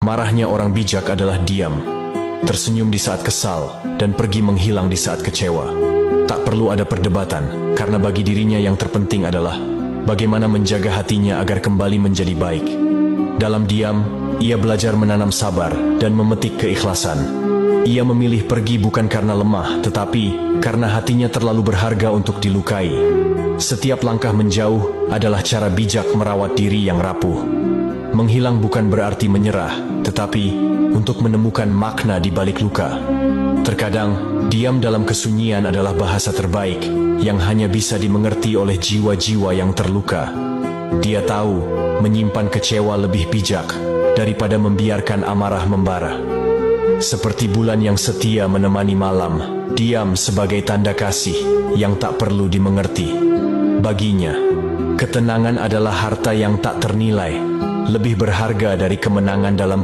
Marahnya orang bijak adalah diam, tersenyum di saat kesal, dan pergi menghilang di saat kecewa. Tak perlu ada perdebatan, karena bagi dirinya yang terpenting adalah bagaimana menjaga hatinya agar kembali menjadi baik. Dalam diam, ia belajar menanam sabar dan memetik keikhlasan. Ia memilih pergi bukan karena lemah, tetapi karena hatinya terlalu berharga untuk dilukai. Setiap langkah menjauh adalah cara bijak merawat diri yang rapuh. Menghilang bukan berarti menyerah, tetapi untuk menemukan makna di balik luka. Terkadang, diam dalam kesunyian adalah bahasa terbaik yang hanya bisa dimengerti oleh jiwa-jiwa yang terluka. Dia tahu menyimpan kecewa lebih bijak daripada membiarkan amarah membara. Seperti bulan yang setia menemani malam, diam sebagai tanda kasih yang tak perlu dimengerti. Baginya, ketenangan adalah harta yang tak ternilai, lebih berharga dari kemenangan dalam